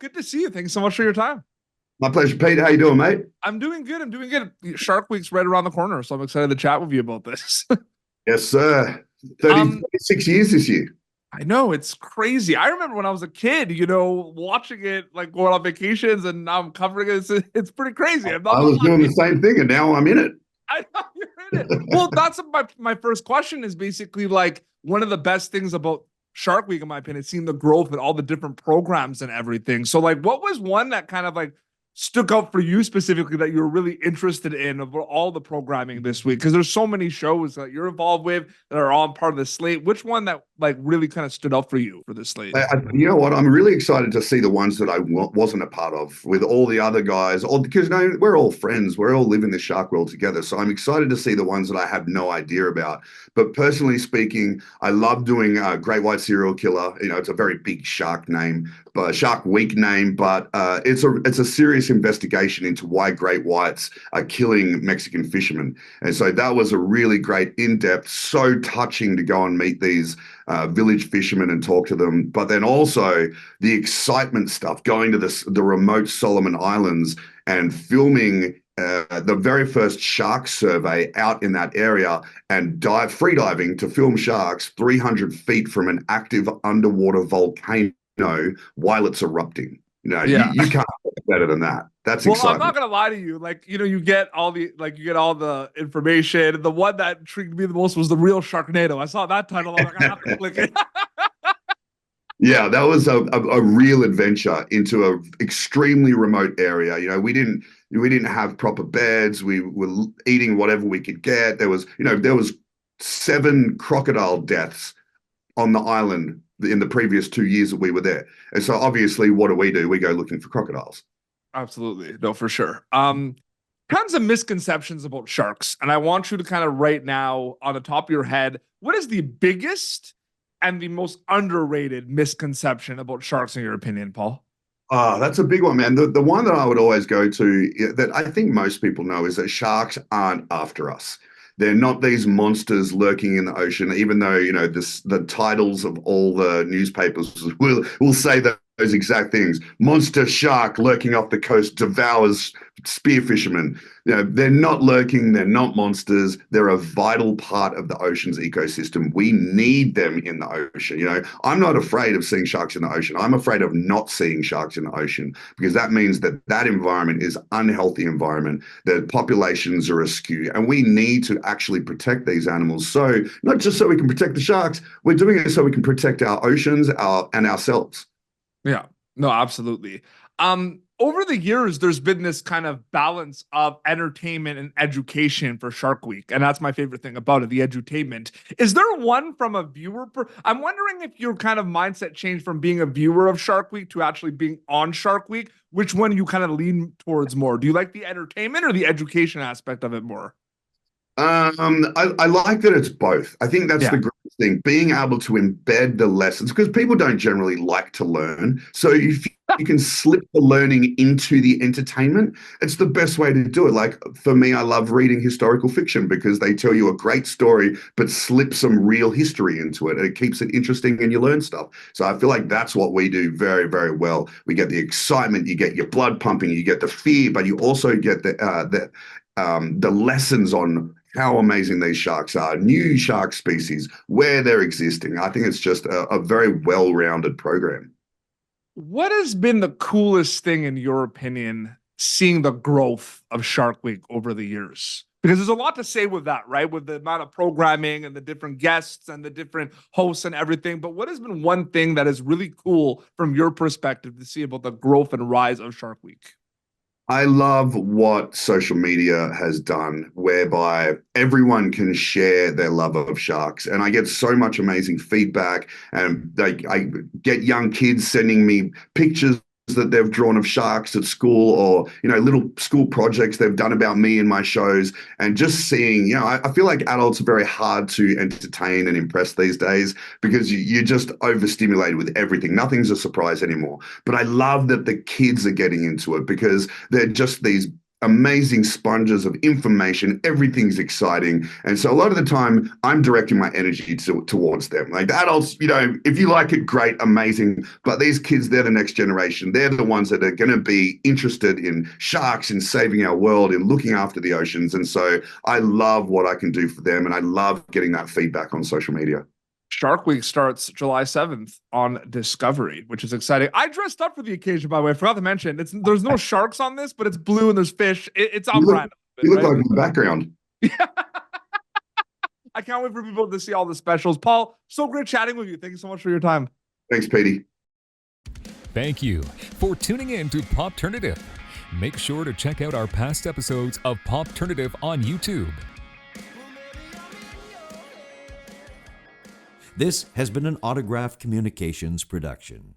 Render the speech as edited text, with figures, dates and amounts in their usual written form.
good to see you. Thanks so much for your time. My pleasure, Pete. How you doing, mate? I'm doing good. I'm doing good. Shark Week's right around the corner, so I'm excited to chat with you about this. Yes, sir. 30, um, 36 years this year. I know it's crazy. I remember when I was a kid, watching it, like going on vacations, and now I'm covering it. It's pretty crazy. I'm not I gonna was lie. doing the same thing, and now I'm in it. I know you're in it. Well, that's my first question is basically like one of the best things about Shark Week, in my opinion, seeing the growth and all the different programs and everything. So, like, what was one that kind of like stuck out for you specifically that you were really interested in of all the programming this week? Because there's so many shows that you're involved with that are all part of the slate. Which one that like really kind of stood out for you for this slate? You know what? I'm really excited to see the ones that I wasn't a part of with all the other guys. All because we're all friends. We're all living the shark world together. So I'm excited to see the ones that I have no idea about. But personally speaking, I love doing Great White Serial Killer. You know, it's a very big shark name, but Shark Week name. But it's a serious investigation into why great whites are killing Mexican fishermen. And so that was a really great, in-depth, so touching to go and meet these village fishermen and talk to them, but then also the excitement stuff, going to the remote Solomon Islands and filming the very first shark survey out in that area and free diving to film sharks 300 feet from an active underwater volcano while it's erupting. Yeah. You can't get better than that. That's Well, I'm exciting. not gonna lie to you. Like, you get all the information. The one that intrigued me the most was the real Sharknado. I saw that title. I'm like, I have to click it. Yeah, that was a real adventure into a extremely remote area. We didn't have proper beds. We were eating whatever we could get. There was 7 crocodile deaths on the island in the previous 2 years that we were there. And so obviously, what do? We go looking for crocodiles. Absolutely. No, for sure. Tons of misconceptions about sharks. And I want you to kind of right now on the top of your head, what is the biggest and the most underrated misconception about sharks in your opinion, Paul? That's a big one, man. The one that I would always go to that I think most people know is that sharks aren't after us. They're not these monsters lurking in the ocean, even though, the titles of all the newspapers will say that those exact things. Monster shark lurking off the coast devours spear fishermen. They're not lurking. They're not monsters. They're a vital part of the ocean's ecosystem. We need them in the ocean. I'm not afraid of seeing sharks in the ocean. I'm afraid of not seeing sharks in the ocean because that means that environment is unhealthy environment. The populations are askew, and we need to actually protect these animals. So not just so we can protect the sharks, we're doing it so we can protect our oceans, and ourselves. Yeah, no, absolutely. Over the years, there's been this kind of balance of entertainment and education for Shark Week, and that's my favorite thing about it, the edutainment. Is there one from a viewer? I'm wondering if your kind of mindset changed from being a viewer of Shark Week to actually being on Shark Week. Which one you kind of lean towards more? Do you like the entertainment or the education aspect of it more? I like that it's both. I think that's Yeah. the great thing, being able to embed the lessons because people don't generally like to learn. So if you can slip the learning into the entertainment, it's the best way to do it. Like for me, I love reading historical fiction because they tell you a great story, but slip some real history into it. It keeps it interesting and you learn stuff. So I feel like that's what we do very, very well. We get the excitement, you get your blood pumping, you get the fear, but you also get the lessons on how amazing these sharks are, new shark species, where they're existing. I think it's just a very well-rounded program. What has been the coolest thing, in your opinion, seeing the growth of Shark Week over the years? Because there's a lot to say with that, right? With the amount of programming and the different guests and the different hosts and everything. But what has been one thing that is really cool from your perspective to see about the growth and rise of Shark Week? I love what social media has done, whereby everyone can share their love of sharks. And I get so much amazing feedback. And I get young kids sending me pictures that they've drawn of sharks at school or, little school projects they've done about me in my shows. And just seeing, I feel like adults are very hard to entertain and impress these days because you're just overstimulated with everything. Nothing's a surprise anymore. But I love that the kids are getting into it because they're just these amazing sponges of information. Everything's exciting. And so a lot of the time I'm directing my energy towards them. Like the adults, if you like it, great, amazing. But these kids, they're the next generation. They're the ones that are going to be interested in sharks, in saving our world, in looking after the oceans. And so I love what I can do for them. And I love getting that feedback on social media. Shark Week starts July 7th on Discovery, which is exciting. I dressed up for the occasion, by the way. I forgot to mention, there's no sharks on this, but it's blue and there's fish. It's on brand. You look like my background. Yeah. I can't wait for people to see all the specials. Paul, so great chatting with you. Thank you so much for your time. Thanks, Petey. Thank you for tuning in to Popternative. Make sure to check out our past episodes of Popternative on YouTube. This has been an Autograph Communications production.